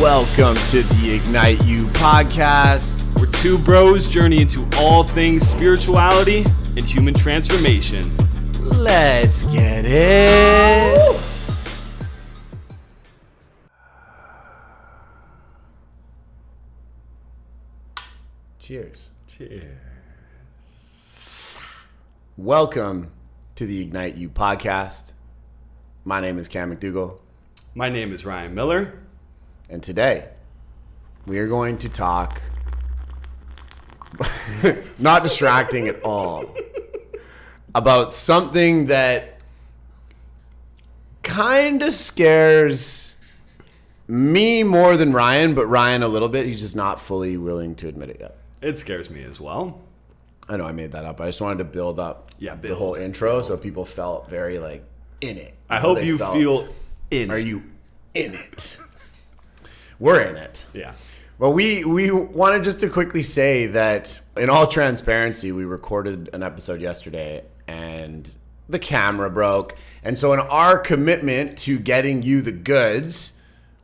Welcome to the Ignite You podcast. We're two bros journey into all things spirituality and human transformation. Let's get it. Cheers. Cheers. Welcome to the Ignite You podcast. My name is Cam McDougall. My name is Ryan Miller. And today, we are going to talk, not distracting at all, about something that kind of scares me more than Ryan, but Ryan a little bit. He's just not fully willing to admit it yet. It scares me as well. I know I made that up. I just wanted to build up the whole intro so people felt very like in it. I hope you feel in it. Are you in it? We're in it. Yeah. Well, we wanted just to quickly say that in all transparency, we recorded an episode yesterday and the camera broke. And so in our commitment to getting you the goods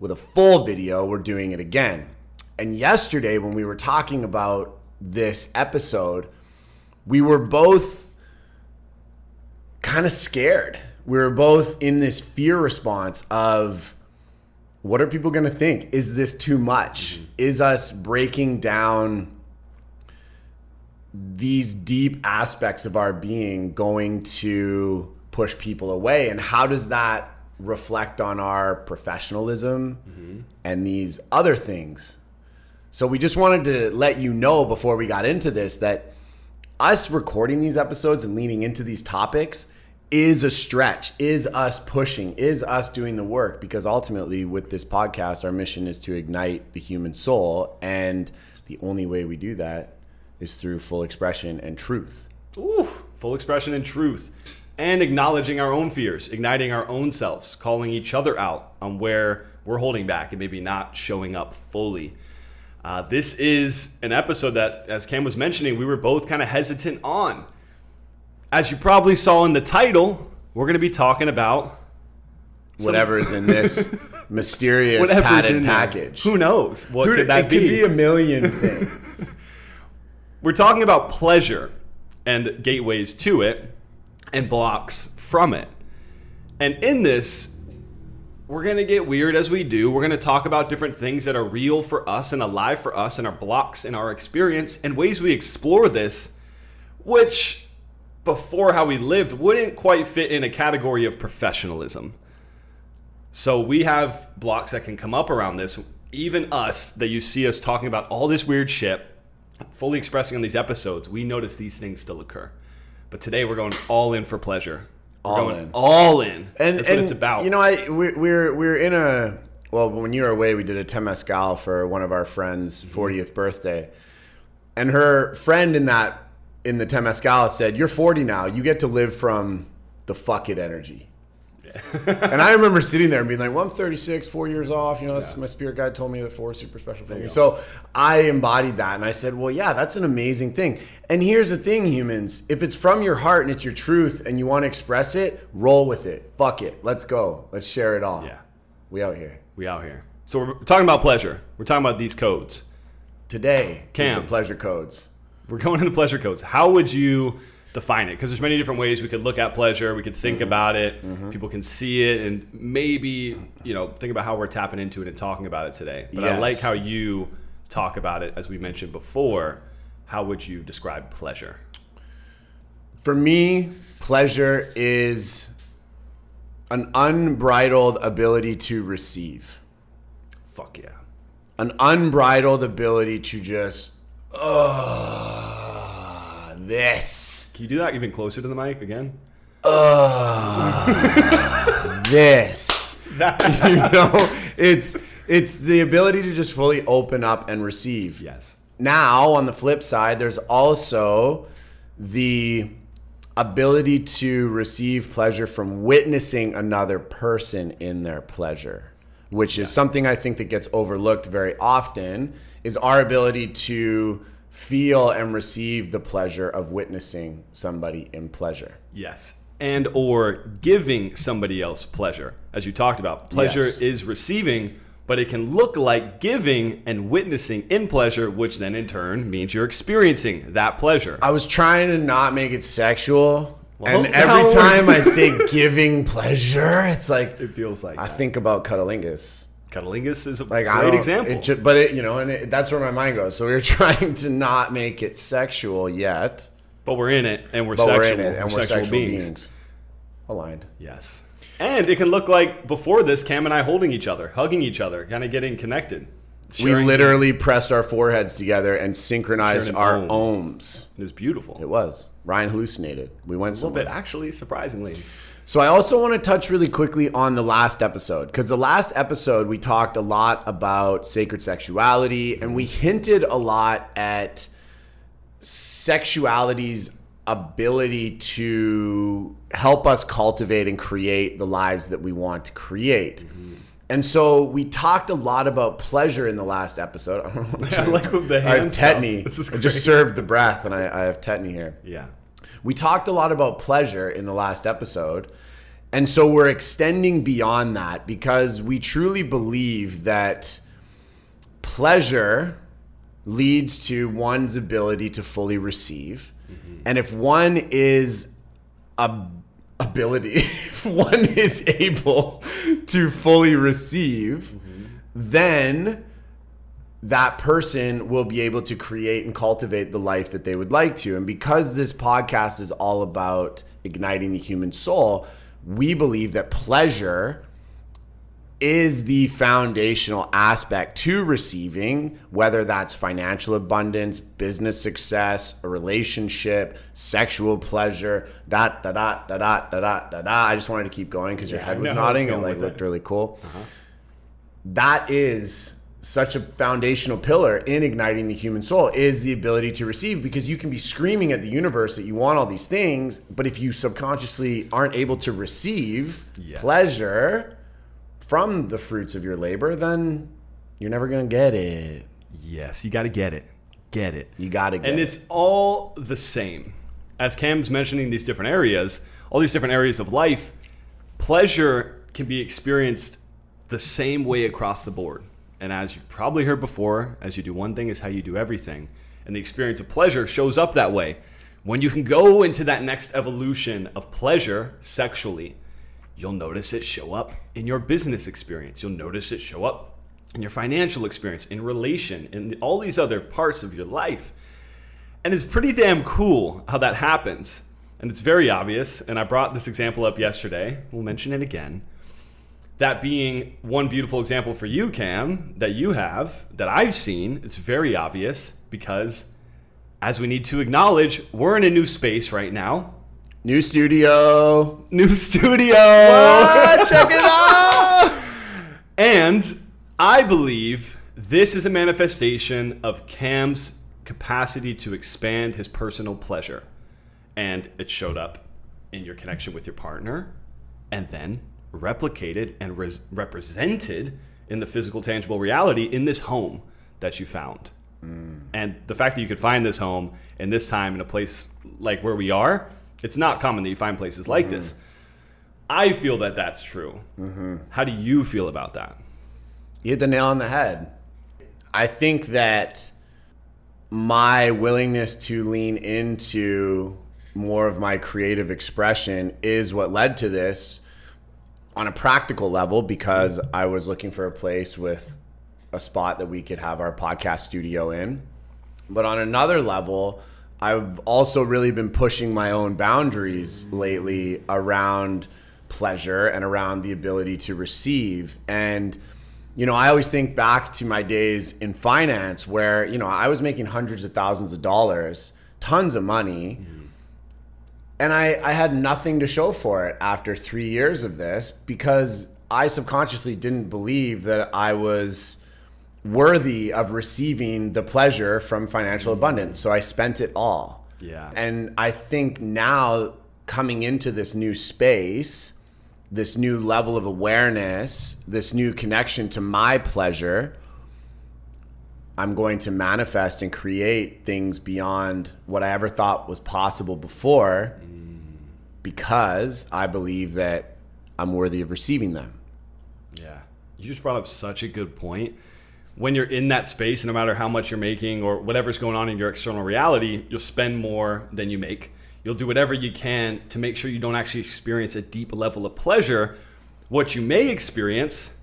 with a full video, we're doing it again. And yesterday when we were talking about this episode, we were both kind of scared. We were both in this fear response of, what are people going to think? Is this too much? Mm-hmm. Is us breaking down these deep aspects of our being going to push people away? And how does that reflect on our professionalism and these other things? So we just wanted to let you know before we got into this that us recording these episodes and leaning into these topics is a stretch, is us pushing, is us doing the work, because ultimately with this podcast, our mission is to ignite the human soul. And the only way we do that is through full expression and truth. Ooh, full expression and truth. And acknowledging our own fears, igniting our own selves, calling each other out on where we're holding back and maybe not showing up fully. This is an episode that, as Cam was mentioning, we were both kind of hesitant on. As you probably saw in the title, we're going to be talking about whatever is in this mysterious padded package. Who knows? What could that be? It could be a million things. We're talking about pleasure and gateways to it and blocks from it. And in this, we're going to get weird as we do. We're going to talk about different things that are real for us and alive for us and our blocks in our experience and ways we explore this, which before how we lived wouldn't quite fit in a category of professionalism. So we have blocks that can come up around this. Even us, that you see us talking about all this weird shit, fully expressing on these episodes, we notice these things still occur. But today we're going all in for pleasure. All in. And that's what it's about. You know, we're in a, well, when you were away, we did a temazcal for one of our friends' 40th birthday. And her friend in the temazcal said, "You're 40 now. You get to live from the fuck it energy." Yeah. And I remember sitting there and being like, well, I'm 36, 4 years off. You know, that's my spirit guide told me that 4 is super special for me. So I embodied that. And I said, well, yeah, that's an amazing thing. And here's the thing, humans. If it's from your heart and it's your truth and you want to express it, roll with it. Fuck it. Let's go. Let's share it all. Yeah. We out here. So we're talking about pleasure. We're talking about these codes. Today, Cam, the pleasure codes. We're going into pleasure codes. How would you define it? Because there's many different ways we could look at pleasure. We could think about it. People can see it and maybe, think about how we're tapping into it and talking about it today. But yes. I like how you talk about it, as we mentioned before. How would you describe pleasure? For me, pleasure is an unbridled ability to receive. Fuck yeah. An unbridled ability to just, this. Can you do that even closer to the mic again? This. It's the ability to just fully open up and receive. Yes. Now, on the flip side, there's also the ability to receive pleasure from witnessing another person in their pleasure, which is something I think that gets overlooked very often, is our ability to feel and receive the pleasure of witnessing somebody in pleasure. Yes. And or giving somebody else pleasure. As you talked about, pleasure is receiving, but it can look like giving and witnessing in pleasure, which then in turn means you're experiencing that pleasure. I was trying to not make it sexual. Well, and every no. time I say giving pleasure, it's like It feels like I that. think about cutalingus. Cutalingus is a Like great example. That's where my mind goes. So we're trying to not make it sexual yet, But we're in it, and we're but sexual. we're in it, and we're sexual beings. beings. Aligned. Yes. And it can look like before this, Cam and I holding each other, hugging each other, kind of getting connected. We literally pressed our foreheads together and synchronized Sharing our an ohms. It was beautiful. It was. Ryan hallucinated. We went A little somewhere. bit, actually, surprisingly. So I also want to touch really quickly on the last episode, because the last episode we talked a lot about sacred sexuality, and we hinted a lot at sexuality's ability to help us cultivate and create the lives that we want to create. And so we talked a lot about pleasure in the last episode. I don't know what I like with the I have hand stuff. tetany. This is I just great. served the breath, and I have tetany here. Yeah. We talked a lot about pleasure in the last episode. And so we're extending beyond that because we truly believe that pleasure leads to one's ability to fully receive. And if one is if one is able to fully receive, then that person will be able to create and cultivate the life that they would like to. And because this podcast is all about igniting the human soul, we believe that pleasure is the foundational aspect to receiving, whether that's financial abundance, business success, a relationship, sexual pleasure, I just wanted to keep going because your head was nodding and like looked really cool. That is such a foundational pillar in igniting the human soul, is the ability to receive, because you can be screaming at the universe that you want all these things, but if you subconsciously aren't able to receive pleasure from the fruits of your labor, then you're never going to get it. Yes, you got to get it. Get it. You got to get it. And it's all the same. As Cam's mentioning these different areas, all these different areas of life, pleasure can be experienced the same way across the board. And as you've probably heard before, as you do one thing is how you do everything. And the experience of pleasure shows up that way. When you can go into that next evolution of pleasure sexually, you'll notice it show up in your business experience. You'll notice it show up in your financial experience, in relation, in all these other parts of your life. And it's pretty damn cool how that happens. And it's very obvious. And I brought this example up yesterday. We'll mention it again. That being one beautiful example for you, Cam, that you have, that I've seen. It's very obvious because, as we need to acknowledge, we're in a new space right now. New studio. New studio. What? Check it out. And I believe this is a manifestation of Cam's capacity to expand his personal pleasure. And it showed up in your connection with your partner, and then replicated and represented in the physical, tangible reality in this home that you found. And the fact that you could find this home in this time in a place like where we are, it's not common that you find places like this. I feel that that's true. How do you feel about that? You hit the nail on the head. I think that my willingness to lean into more of my creative expression is what led to this on a practical level, because I was looking for a place with a spot that we could have our podcast studio in. But on another level, I've also really been pushing my own boundaries lately around pleasure and around the ability to receive. And, you know, I always think back to my days in finance where, you know, I was making hundreds of thousands of dollars, tons of money. And I had nothing to show for it after 3 years of this, because I subconsciously didn't believe that I was worthy of receiving the pleasure from financial abundance. So I spent it all. Yeah. And I think now, coming into this new space, this new level of awareness, this new connection to my pleasure, I'm going to manifest and create things beyond what I ever thought was possible before, because I believe that I'm worthy of receiving them. Yeah. You just brought up such a good point. When you're in that space, no matter how much you're making or whatever's going on in your external reality, you'll spend more than you make. You'll do whatever you can to make sure you don't actually experience a deep level of pleasure. What you may experience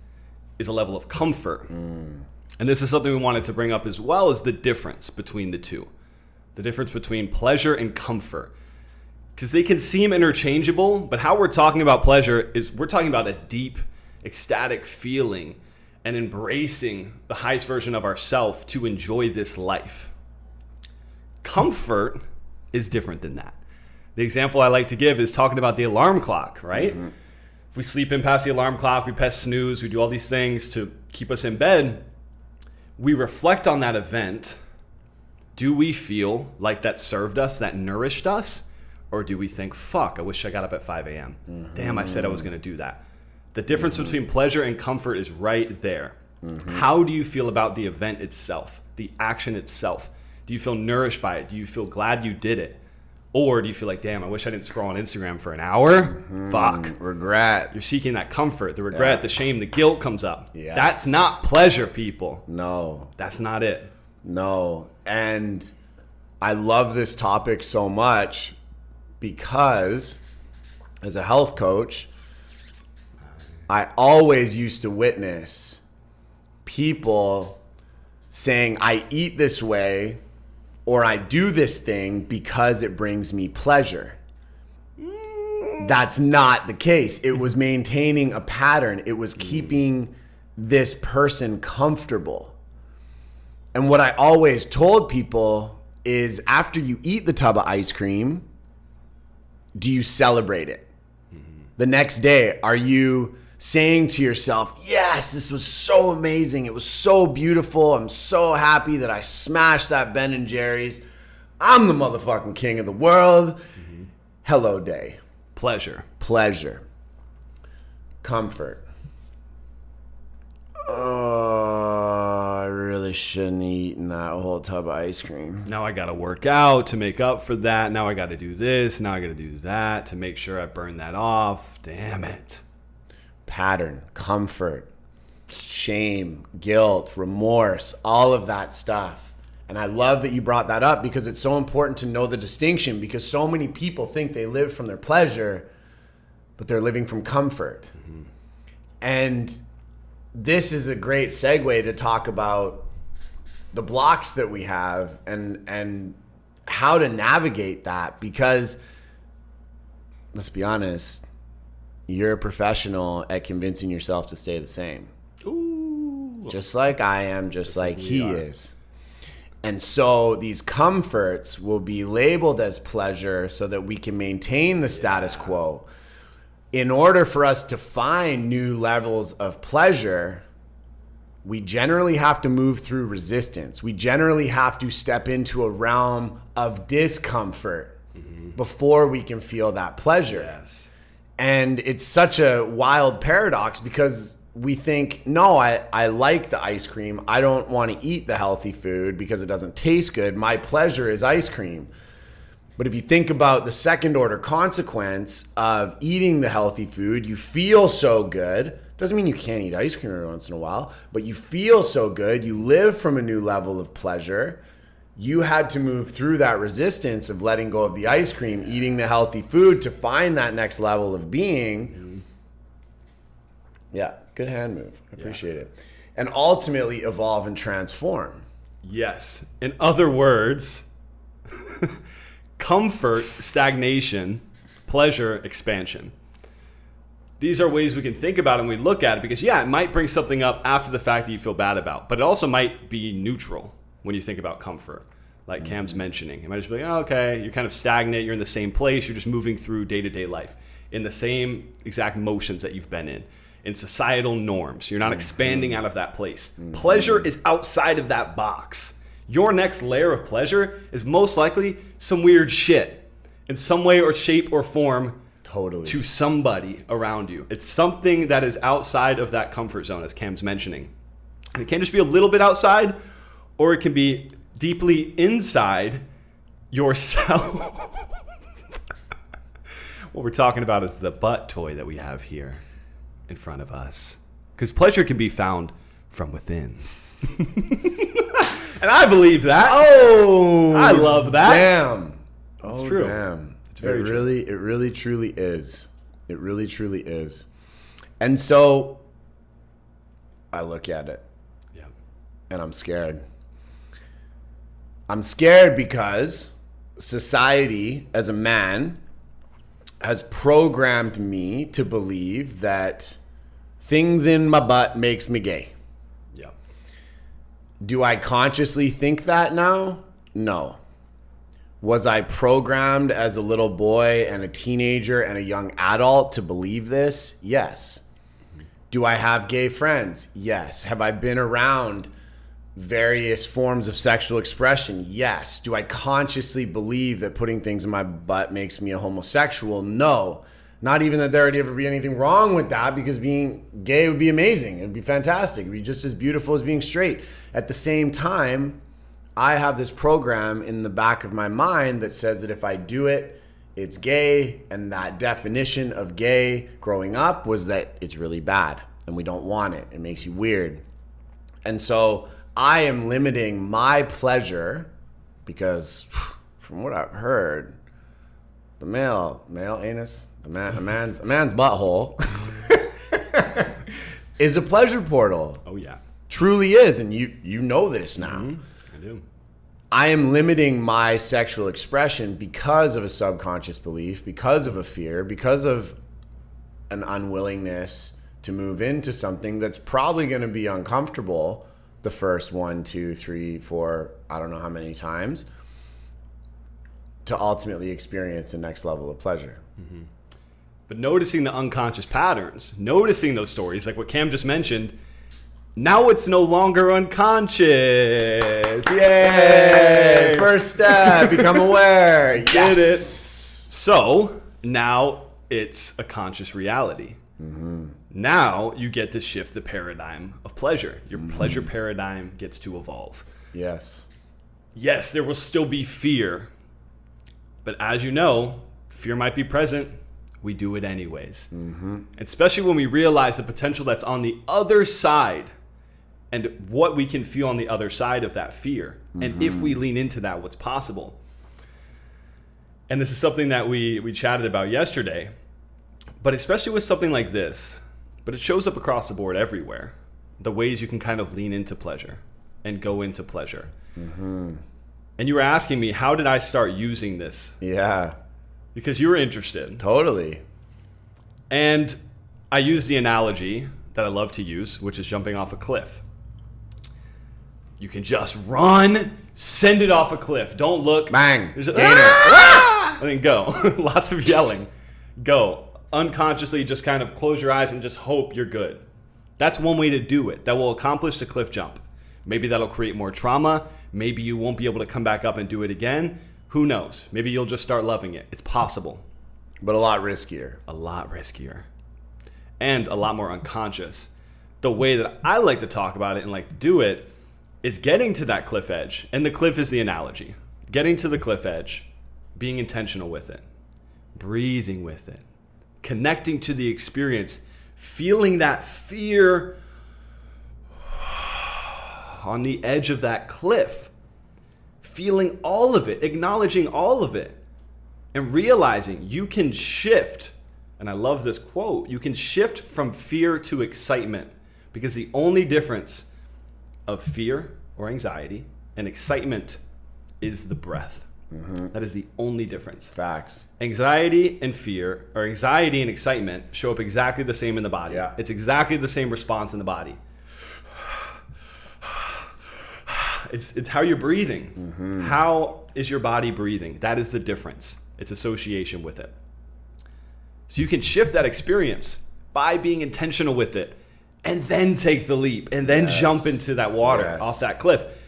is a level of comfort. And this is something we wanted to bring up as well, is the difference between the two. The difference between pleasure and comfort. Because they can seem interchangeable, but how we're talking about pleasure is we're talking about a deep, ecstatic feeling and embracing the highest version of ourselves to enjoy this life. Comfort is different than that. The example I like to give is talking about the alarm clock, right? Mm-hmm. If we sleep in past the alarm clock, we press snooze, we do all these things to keep us in bed, we reflect on that event. Do we feel like that served us, that nourished us? Or do we think, fuck, I wish I got up at 5 a.m. Mm-hmm. Damn, I said I was going to do that. The difference between pleasure and comfort is right there. Mm-hmm. How do you feel about the event itself, the action itself? Do you feel nourished by it? Do you feel glad you did it? Or do you feel like, damn, I wish I didn't scroll on Instagram for an hour? Mm-hmm. Fuck. Regret. You're seeking that comfort, the regret, the shame, the guilt comes up. Yes. That's not pleasure, people. No. That's not it. No. And I love this topic so much because as a health coach, I always used to witness people saying, I eat this way or I do this thing because it brings me pleasure. That's not the case. It was maintaining a pattern. It was keeping this person comfortable. And what I always told people is after you eat the tub of ice cream, do you celebrate it? The next day, are you saying to yourself, yes, this was so amazing. It was so beautiful. I'm so happy that I smashed that Ben & Jerry's. I'm the motherfucking king of the world. Mm-hmm. Hello day. Pleasure. Comfort. Oh, I really shouldn't have eaten that whole tub of ice cream. Now I got to work out to make up for that. Now I got to do this. Now I got to do that to make sure I burn that off. Damn it. Pattern, comfort, shame, guilt, remorse, all of that stuff. And I love that you brought that up because it's so important to know the distinction, because so many people think they live from their pleasure, but they're living from comfort. Mm-hmm. And this is a great segue to talk about the blocks that we have and how to navigate that, because let's be honest, you're a professional at convincing yourself to stay the same. Ooh. Just like I am, just like he is. And so these comforts will be labeled as pleasure so that we can maintain the status quo. In order for us to find new levels of pleasure, we generally have to move through resistance. We generally have to step into a realm of discomfort before we can feel that pleasure. Yes. And it's such a wild paradox because we think, no, I like the ice cream. I don't want to eat the healthy food because it doesn't taste good. My pleasure is ice cream. But if you think about the second order consequence of eating the healthy food, you feel so good. Doesn't mean you can't eat ice cream every once in a while, but you feel so good. You live from a new level of pleasure. You had to move through that resistance of letting go of the ice cream, eating the healthy food to find that next level of being. Yeah, good hand move. I appreciate it. And ultimately evolve and transform. Yes. In other words, comfort, stagnation, pleasure, expansion. These are ways we can think about it and we look at it because, yeah, it might bring something up after the fact that you feel bad about, but it also might be neutral when you think about comfort, like Cam's mentioning. It might just be like, oh, okay, you're kind of stagnant, you're in the same place, you're just moving through day-to-day life in the same exact motions that you've been in societal norms. You're not expanding out of that place. Pleasure is outside of that box. Your next layer of pleasure is most likely some weird shit in some way or shape or form. Totally. To somebody around you. It's something that is outside of that comfort zone, as Cam's mentioning. And it can just be a little bit outside, or it can be deeply inside yourself. What we're talking about is the butt toy that we have here in front of us. Because pleasure can be found from within. And I believe that. Oh, I love that. Damn. It's true. Damn. It's very true. It really truly is. It really truly is. And so I look at it. Yeah. And I'm scared. I'm scared because society, as a man, has programmed me to believe that things in my butt makes me gay. Yeah. Do I consciously think that now? No. Was I programmed as a little boy and a teenager and a young adult to believe this? Yes. Do I have gay friends? Yes. Have I been around various forms of sexual expression? Yes. Do I consciously believe that putting things in my butt makes me a homosexual? No. Not even that there would ever be anything wrong with that, because being gay would be amazing. It would be fantastic. It would be just as beautiful as being straight. At the same time, I have this program in the back of my mind that says that if I do it, it's gay. And that definition of gay growing up was that it's really bad and we don't want it. It makes you weird. And so I am limiting my pleasure because from what I've heard, the male anus, a man's butthole is a pleasure portal. Oh yeah. Truly is. And you know this now. Mm-hmm. I do. I am limiting my sexual expression because of a subconscious belief, because of a fear, because of an unwillingness to move into something that's probably going to be uncomfortable the first 1, 2, 3, 4, I don't know how many times, to ultimately experience the next level of pleasure. Mm-hmm. But noticing the unconscious patterns, noticing those stories, like what Cam just mentioned, now it's no longer unconscious. Yay! First step, become aware. Yes! Did it. So now it's a conscious reality. Mm-hmm. Now you get to shift the paradigm of pleasure. Your pleasure paradigm gets to evolve. Yes. Yes, there will still be fear. But as you know, fear might be present. We do it anyways. Mm-hmm. Especially when we realize the potential that's on the other side and what we can feel on the other side of that fear. Mm-hmm. And if we lean into that, what's possible. And this is something that we chatted about yesterday. But especially with something like this, but it shows up across the board everywhere. The ways you can kind of lean into pleasure and go into pleasure. Mm-hmm. And you were asking me, how did I start using this? Yeah. Because you were interested. Totally. And I use the analogy that I love to use, which is jumping off a cliff. You can just run, send it off a cliff. Don't look. Bang. Gainer. And then go. Lots of yelling. Go. Unconsciously just kind of close your eyes and just hope you're good. That's one way to do it. That will accomplish the cliff jump. Maybe that'll create more trauma. Maybe you won't be able to come back up and do it again. Who knows? Maybe you'll just start loving it. It's possible. But a lot riskier. A lot riskier. And a lot more unconscious. The way that I like to talk about it and like to do it is getting to that cliff edge. And the cliff is the analogy. Getting to the cliff edge, being intentional with it, breathing with it, connecting to the experience, feeling that fear on the edge of that cliff, feeling all of it, acknowledging all of it, and realizing you can shift. And I love this quote. You can shift from fear to excitement, because the only difference of fear or anxiety and excitement is the breath. Mm-hmm. That is the only difference. Facts. Anxiety and fear, or anxiety and excitement, show up exactly the same in the body. Yeah. It's exactly the same response in the body. It's how you're breathing. Mm-hmm. How is your body breathing? That is the difference. It's association with it. So you can shift that experience by being intentional with it, and then take the leap, and then jump into that water off that cliff.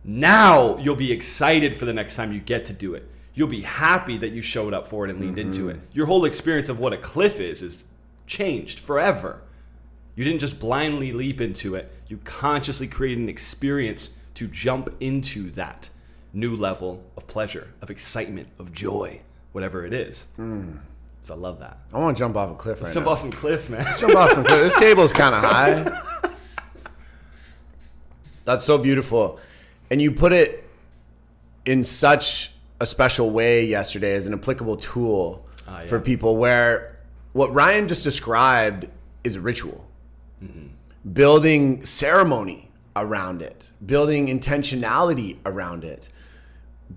Now you'll be excited for the next time you get to do it. You'll be happy that you showed up for it and leaned into it. Your whole experience of what a cliff is changed forever. You didn't just blindly leap into it. You consciously created an experience to jump into that new level of pleasure, of excitement, of joy, whatever it is. So I love that. I want to jump off a cliff Let's right jump now. off some cliffs, man. Let's jump off some cliffs. This table's kind of high. That's so beautiful. And you put it in such a special way yesterday as an applicable tool for people, where what Ryan just described is a ritual. Building ceremony around it, building intentionality around it,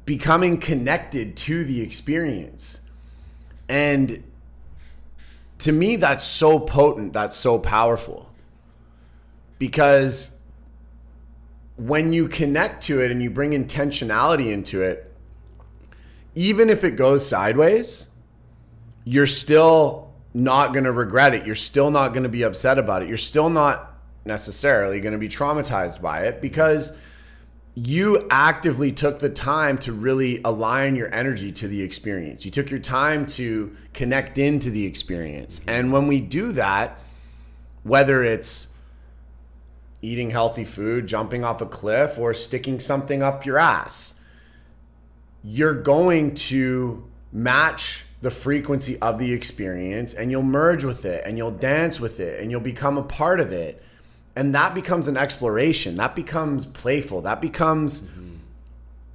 becoming connected to the experience. And to me, that's so potent, that's so powerful. Because when you connect to it and you bring intentionality into it, even if it goes sideways, you're still not going to regret it. You're still not going to be upset about it. You're still not necessarily going to be traumatized by it, because you actively took the time to really align your energy to the experience. You took your time to connect into the experience. And when we do that, whether it's eating healthy food, jumping off a cliff, or sticking something up your ass, you're going to match the frequency of the experience, and you'll merge with it, and you'll dance with it, and you'll become a part of it. And that becomes an exploration. That becomes playful. That becomes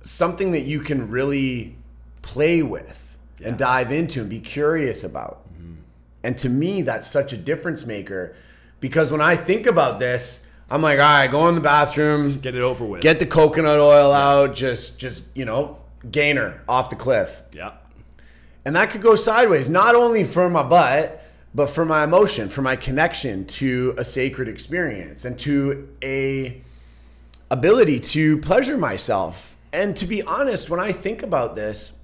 something that you can really play with and dive into and be curious about. And to me, that's such a difference maker, because when I think about this, I'm like, all right, go in the bathroom, Just get it over with. Get the coconut oil out, just gainer off the cliff. Yeah. And that could go sideways, not only for my butt, but for my emotion, for my connection to a sacred experience and to a ability to pleasure myself. And to be honest, when I think about this,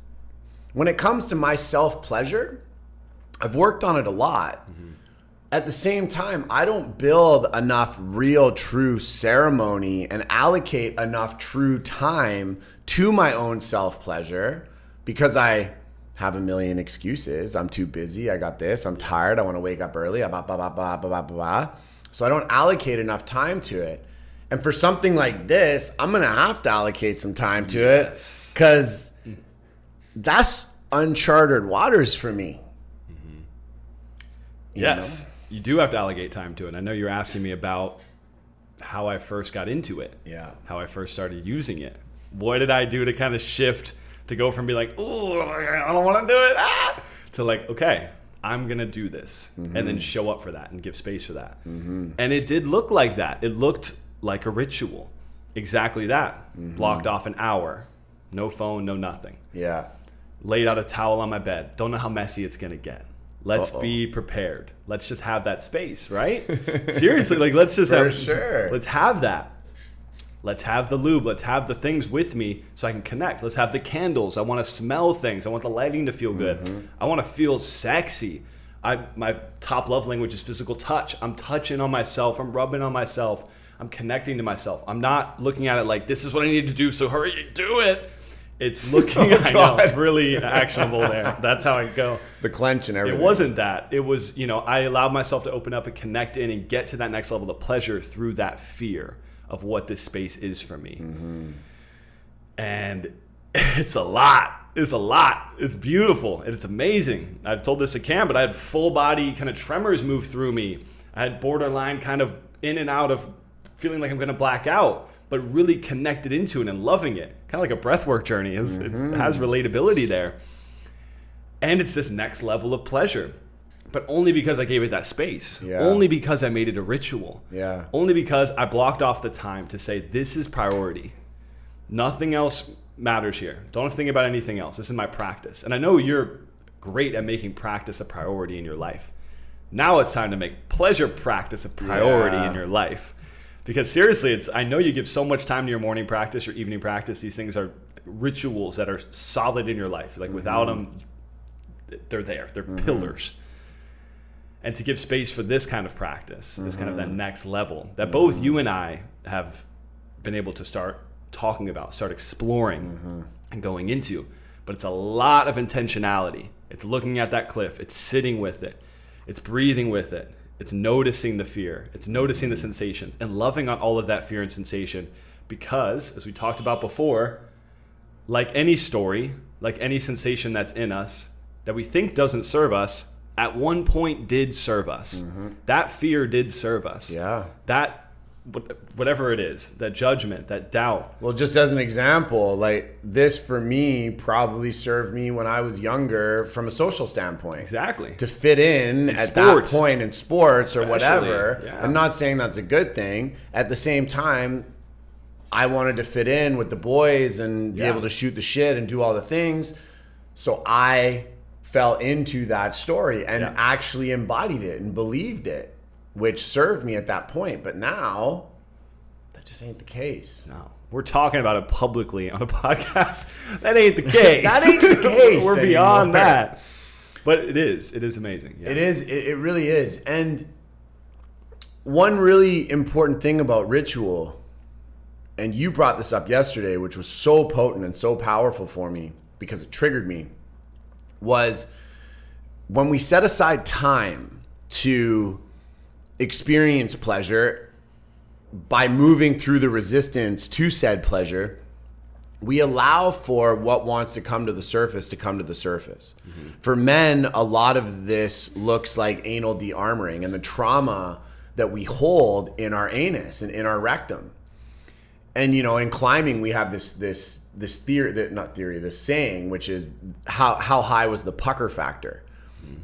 when it comes to my self-pleasure, I've worked on it a lot. At the same time, I don't build enough real, true ceremony and allocate enough true time to my own self-pleasure, because I have a million excuses. I'm too busy. I got this. I'm tired. I want to wake up early. Blah, blah, blah, blah, blah, blah, blah. So I don't allocate enough time to it. And for something like this, I'm going to have to allocate some time to it, because that's uncharted waters for me. Yes, you do have to allocate time to it. And I know you're asking me about how I first got into it. Yeah. How I first started using it. What did I do to kind of shift to go from being like, oh, I don't want to do it, to like, okay, I'm going to do this, and then show up for that and give space for that. And it did look like that. It looked like a ritual. Exactly that. Blocked off an hour. No phone, no nothing. Yeah. Laid out a towel on my bed. Don't know how messy it's going to get. Let's be prepared. Let's just have that space, right? Seriously, like let's just let's have that. Let's have the lube. Let's have the things with me so I can connect. Let's have the candles. I want to smell things. I want the lighting to feel good. I want to feel sexy. My top love language is physical touch. I'm touching on myself. I'm rubbing on myself. I'm connecting to myself. I'm not looking at it like, this is what I need to do, so hurry, do it. It's looking, I know, really actionable there. That's how I go. The clench and everything. It wasn't that. It was, I allowed myself to open up and connect in and get to that next level of pleasure through that fear of what this space is for me. And it's a lot. It's a lot. It's beautiful. And it's amazing. I've told this to Cam, but I had full body kind of tremors move through me. I had borderline kind of in and out of feeling like I'm going to black out, but really connected into it and loving it. Kind of like a breathwork journey. It has relatability there. And it's this next level of pleasure. But only because I gave it that space. Yeah. Only because I made it a ritual. Yeah. Only because I blocked off the time to say, this is priority. Nothing else matters here. Don't have to think about anything else. This is my practice. And I know you're great at making practice a priority in your life. Now it's time to make pleasure practice a priority in your life. Because seriously, I know you give so much time to your morning practice, your evening practice. These things are rituals that are solid in your life. Like without them, they're there. They're pillars. And to give space for this kind of practice, this kind of that next level that both you and I have been able to start talking about, start exploring and going into. But it's a lot of intentionality. It's looking at that cliff. It's sitting with it. It's breathing with it. It's noticing the fear. It's noticing the sensations and loving on all of that fear and sensation, because, as we talked about before, like any story, like any sensation that's in us, that we think doesn't serve us at one point did serve us. That fear did serve us. Yeah. That, whatever it is, that judgment, that doubt. Well, just as an example, like this for me probably served me when I was younger from a social standpoint. Exactly. To fit in at sports. that point in sports or Especially, whatever. yeah. I'm not saying that's a good thing. At the same time, I wanted to fit in with the boys and be able to shoot the shit and do all the things. So I fell into that story and actually embodied it and believed it, which served me at that point. But now, that just ain't the case. No. We're talking about it publicly on a podcast. That ain't the case. That ain't the case. We're beyond that. But it is. It is amazing. Yeah. It is. It really is. And one really important thing about ritual, and you brought this up yesterday, which was so potent and so powerful for me because it triggered me, was when we set aside time to experience pleasure by moving through the resistance to said pleasure, we allow for what wants to come to the surface to come to the surface. For men, a lot of this looks like anal de-armouring and the trauma that we hold in our anus and in our rectum. And, you know, in climbing, we have this theory, this saying, which is how high was the pucker factor?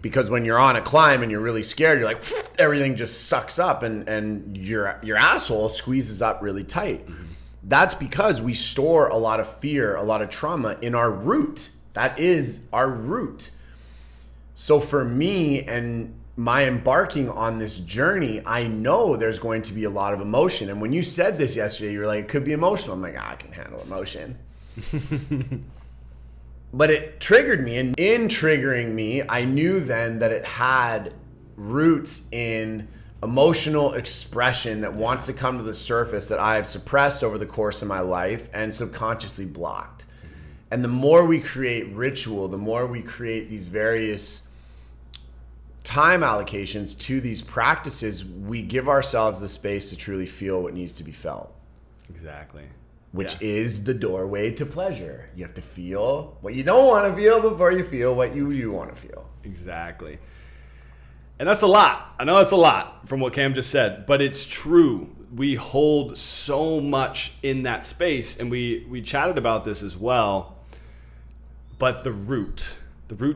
Because when you're on a climb and you're really scared, you're like, everything just sucks up and your asshole squeezes up really tight. That's because we store a lot of fear, a lot of trauma in our root. That is our root. So for me and my embarking on this journey, I know there's going to be a lot of emotion. And when you said this yesterday, you were like, it could be emotional. I'm like, I can handle emotion. But it triggered me. And in triggering me, I knew then that it had roots in emotional expression that wants to come to the surface that I have suppressed over the course of my life and subconsciously blocked. And the more we create ritual, the more we create these various time allocations to these practices, we give ourselves the space to truly feel what needs to be felt. Exactly. Which is the doorway to pleasure. You have to feel what you don't want to feel before you feel what you do want to feel. Exactly. And that's a lot. I know that's a lot from what Cam just said, but it's true. We hold so much in that space, and we chatted about this as well. But the root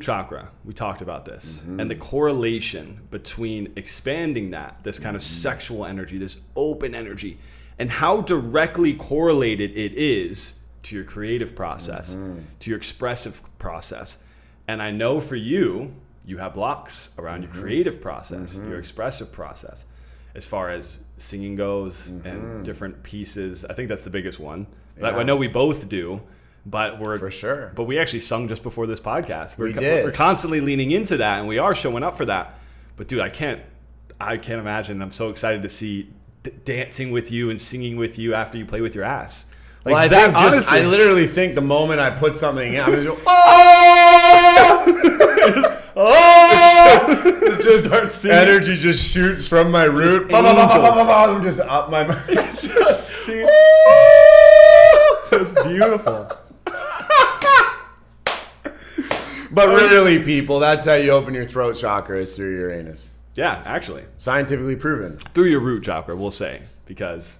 chakra, we talked about this, and the correlation between expanding this kind of sexual energy, this open energy, and how directly correlated it is to your creative process, to your expressive process. And I know for you, you have blocks around your creative process, your expressive process, as far as singing goes and different pieces. I think that's the biggest one. But I know we both do. But for sure. But we actually sung just before this podcast. We did. We're constantly leaning into that, and we are showing up for that. But dude, I can't imagine. I'm so excited to see dancing with you and singing with you after you play with your ass. Like, well, honestly, I literally think the moment I put something in, I'm just going, it just starts singing. Energy just shoots from my root. I'm just up my mind. Just singing. That's beautiful. But really, people, that's how you open your throat chakra, is through your anus. Yeah, actually. Scientifically proven. Through your root chakra, we'll say, because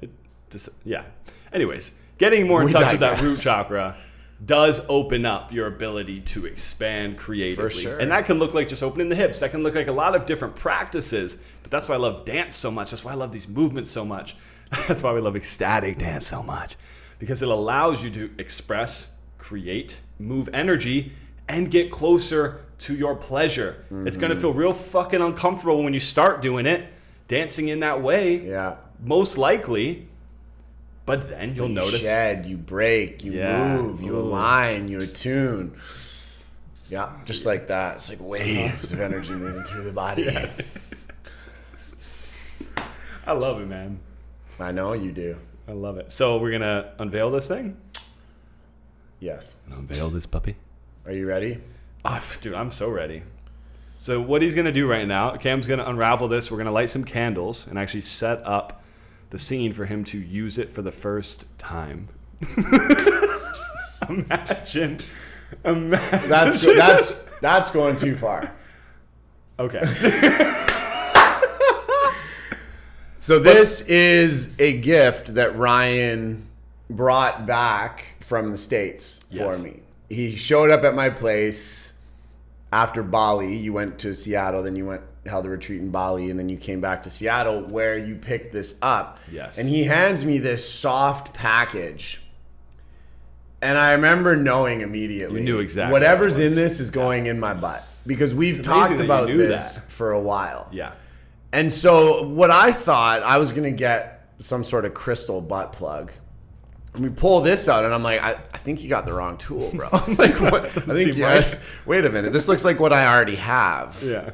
it just, Anyways, getting more in touch with that root chakra does open up your ability to expand creatively. For sure. And that can look like just opening the hips. That can look like a lot of different practices. But that's why I love dance so much. That's why I love these movements so much. That's why we love ecstatic dance so much. Because it allows you to express, create, move energy, and get closer to your pleasure. It's going to feel real fucking uncomfortable when you start doing it, dancing in that way. Yeah. Most likely. But then you'll notice. You shed, you break, you move, you align, you attune. Yeah, just like that. It's like waves of energy moving through the body. Yeah. I love it, man. I know you do. I love it. So we're going to unveil this thing? Yes. Unveil this puppy. Are you ready? Oh, dude, I'm so ready. So what he's going to do right now, Cam's going to unravel this. We're going to light some candles and actually set up the scene for him to use it for the first time. Imagine That's going too far. Okay. So this is a gift that Ryan brought back from the States for me. He showed up at my place after Bali. You went to Seattle, then you held a retreat in Bali, and then you came back to Seattle where you picked this up. Yes. And he hands me this soft package. And I remember knowing immediately. You knew exactly. Whatever's in this is going in my butt. Because we've talked about this for a while. Yeah. And so what I thought, I was going to get some sort of crystal butt plug. And we pull this out, and I'm like, I think you got the wrong tool, bro. Like, what? Wait a minute. This looks like what I already have. Yeah.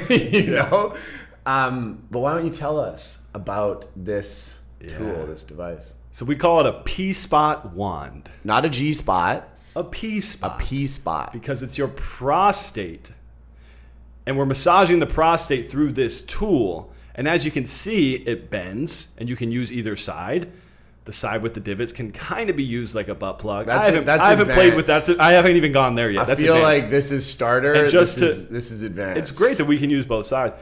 You know? But why don't you tell us about this tool, this device? So we call it a P-spot wand. Not a G-spot. A P-spot. A P-spot. Because it's your prostate. And we're massaging the prostate through this tool. And as you can see, it bends, and you can use either side. The side with the divots can kind of be used like a butt plug. I haven't played with that. I haven't even gone there yet. I feel like this is starter. And this is advanced. It's great that we can use both sides.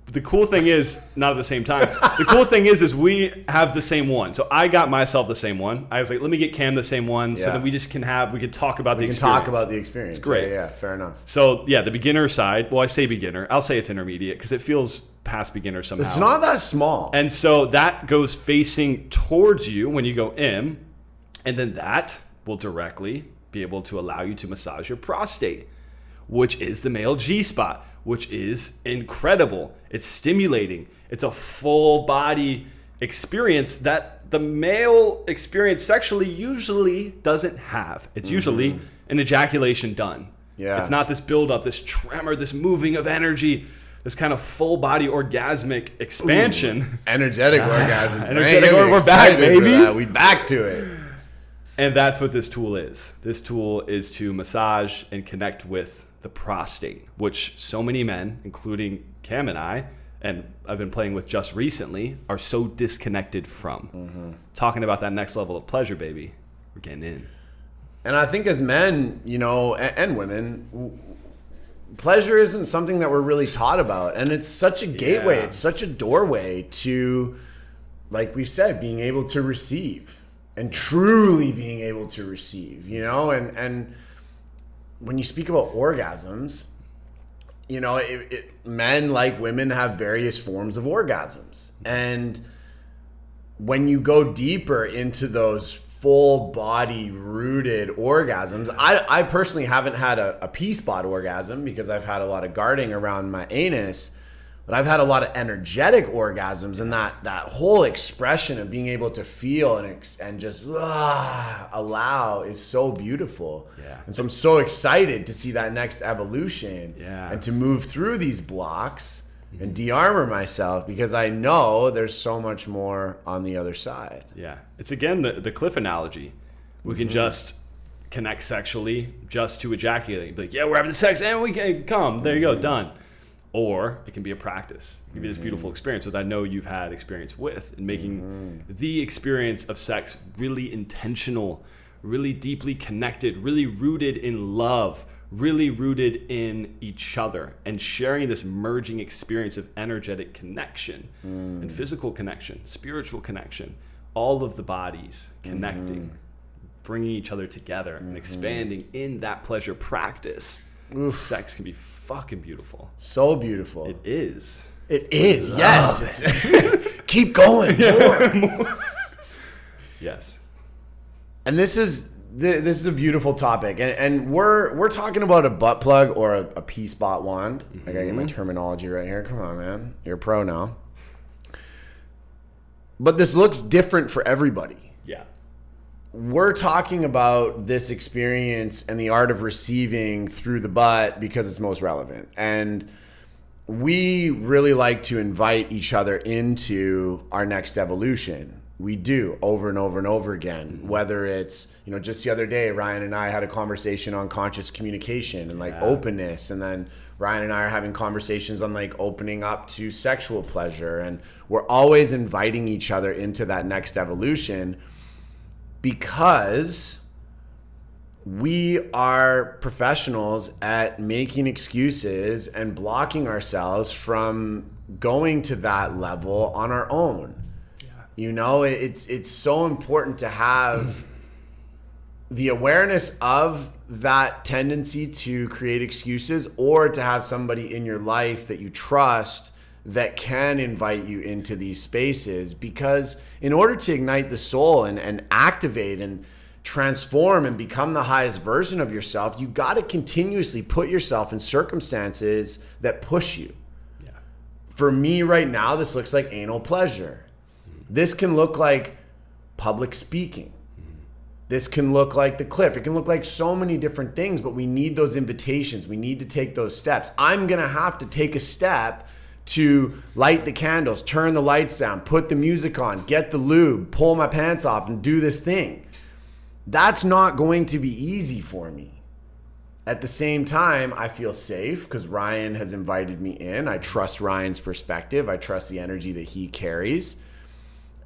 The cool thing is, not at the same time, the cool thing is we have the same one. So I got myself the same one. I was like, let me get Cam the same one so that we can talk about the experience. Talk about the experience. It's great. Yeah, fair enough. So yeah, the beginner side, well, I say beginner. I'll say it's intermediate because it feels past beginner somehow. It's not that small. And so that goes facing towards you when you go in, and then that will directly be able to allow you to massage your prostate, which is the male G-spot, which is incredible. It's stimulating. It's a full body experience that the male experience sexually usually doesn't have. It's usually an ejaculation done. Yeah. It's not this buildup, this tremor, this moving of energy, this kind of full body orgasmic expansion. Ooh, energetic orgasm. We're back, baby. We back to it. And that's what this tool is. This tool is to massage and connect with the prostate, which so many men, including Cam and I've been playing with just recently, are so disconnected from. Talking about that next level of pleasure, baby. We're getting in. And I think as men, and women, pleasure isn't something that we're really taught about. And it's such a gateway. It's such a doorway to, like we've said, being able to receive. And truly being able to receive, and when you speak about orgasms, men like women have various forms of orgasms. And when you go deeper into those full body rooted orgasms, I personally haven't had a P-spot orgasm because I've had a lot of guarding around my anus. But I've had a lot of energetic orgasms, and that whole expression of being able to feel and just allow is so beautiful. Yeah. And so I'm so excited to see that next evolution and to move through these blocks and de-armor myself because I know there's so much more on the other side. Yeah. It's again the cliff analogy. We can just connect sexually just to ejaculate. Be like, yeah, we're having sex and we can come. There you go, done. Or it can be a practice. It can be this beautiful experience, which I know you've had experience with, in making the experience of sex really intentional, really deeply connected, really rooted in love, really rooted in each other, and sharing this merging experience of energetic connection and physical connection, spiritual connection, all of the bodies connecting, bringing each other together and expanding in that pleasure practice. Sex can be fucking beautiful. So beautiful. It is. It is. Yes. Keep going. More. Yes. And this is a beautiful topic, and we're talking about a butt plug or a P-spot wand. I gotta get my terminology right here. Come on, man. You're a pro now. But this looks different for everybody. Yeah. We're talking about this experience and the art of receiving through the butt because it's most relevant. And we really like to invite each other into our next evolution. We do over and over and over again, whether it's, just the other day, Ryan and I had a conversation on conscious communication and openness. And then Ryan and I are having conversations on opening up to sexual pleasure. And we're always inviting each other into that next evolution because we are professionals at making excuses and blocking ourselves from going to that level on our own. Yeah. You know, it's so important to have the awareness of that tendency to create excuses, or to have somebody in your life that you trust that can invite you into these spaces. Because in order to ignite the soul and activate and transform and become the highest version of yourself, you got to continuously put yourself in circumstances that push you. Yeah. For me right now, this looks like anal pleasure. This can look like public speaking. This can look like the cliff. It can look like so many different things, but we need those invitations. We need to take those steps. I'm going to have to take a step to light the candles, turn the lights down, put the music on, get the lube, pull my pants off, and do this thing. That's not going to be easy for me. At the same time, I feel safe because Ryan has invited me in. I trust Ryan's perspective. I trust the energy that he carries.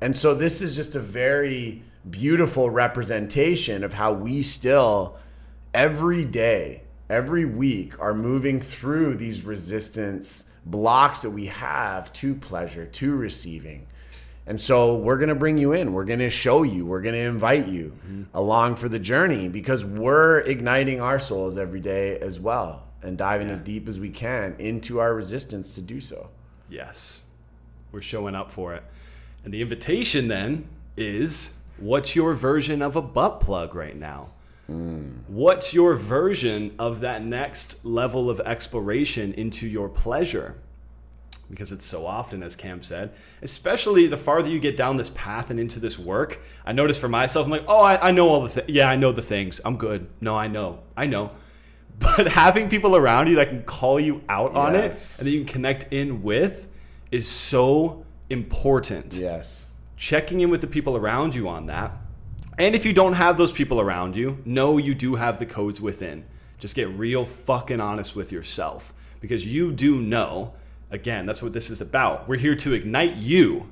And so this is just a very beautiful representation of how we still, every day, every week, are moving through these resistance blocks that we have to pleasure, to receiving. And so we're going to bring you in. We're going to show you. We're going to invite you along for the journey, because we're igniting our souls every day as well, and diving as deep as we can into our resistance to do so. Yes. We're showing up for it. And the invitation then is, what's your version of a butt plug right now? What's your version of that next level of exploration into your pleasure? Because it's so often, as Cam said, especially the farther you get down this path and into this work, I notice for myself, I'm like, oh, I know all the things. Yeah, I know the things. I'm good. No, I know. But having people around you that can call you out on it and that you can connect in with is so important. Yes. Checking in with the people around you on that. And if you don't have those people around you, know you do have the codes within. Just get real fucking honest with yourself, because you do know. Again, that's what this is about. We're here to ignite you.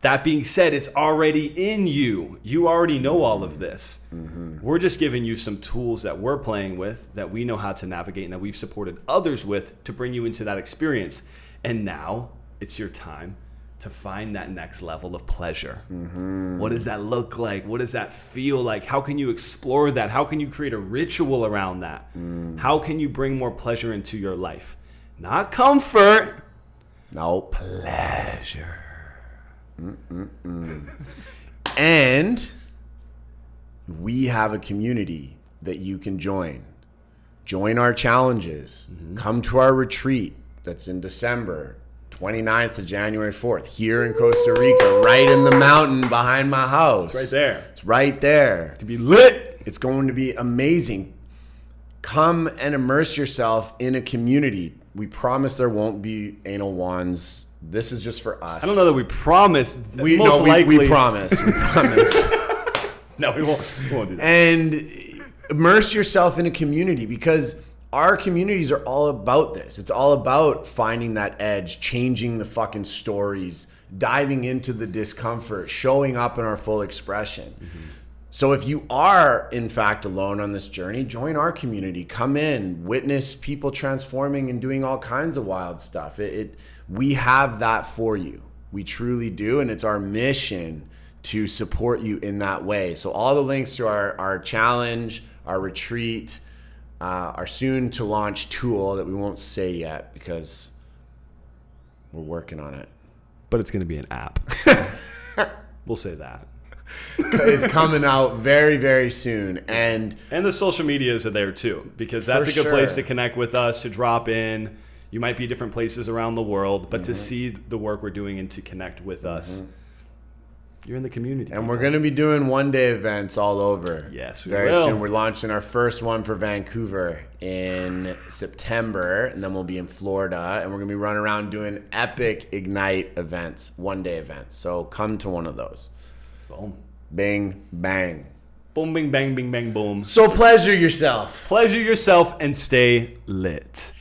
That being said, it's already in you. You already know all of this. We're just giving you some tools that we're playing with, that we know how to navigate, and that we've supported others with to bring you into that experience. And now it's your time to find that next level of pleasure. What does that look like? What does that feel like? How can you explore that? How can you create a ritual around that? How can you bring more pleasure into your life? Not comfort. No. Pleasure. And we have a community that you can join. Join our challenges. Come to our retreat that's in December 29th to January 4th here in Costa Rica, right in the mountain behind my house. It's right there. It's right there. It's going to be lit. It's going to be amazing. Come and immerse yourself in a community. We promise there won't be anal wands. This is just for us. I don't know that we promise. We promise. We promise. No, we won't do that. And immerse yourself in a community, because our communities are all about this. It's all about finding that edge, changing the fucking stories, diving into the discomfort, showing up in our full expression. So if you are, in fact, alone on this journey, join our community. Come in, witness people transforming and doing all kinds of wild stuff. We have that for you. We truly do, and it's our mission to support you in that way. So all the links to our challenge, our retreat, our soon-to-launch tool that we won't say yet because we're working on it. But it's going to be an app. So we'll say that. Is coming out very, very soon. And the social medias are there too, because that's a good place to connect with us, to drop in. You might be different places around the world, but to see the work we're doing and to connect with us, you're in the community. And we're going to be doing one-day events all over. Yes, we very will. soon. We're launching our first one for Vancouver in September, and then we'll be in Florida, and we're going to be running around doing epic Ignite events, one-day events. So come to one of those. Boom. Bing, bang. Boom, bing, bang, bing, bang, boom. So pleasure yourself. Pleasure yourself and stay lit.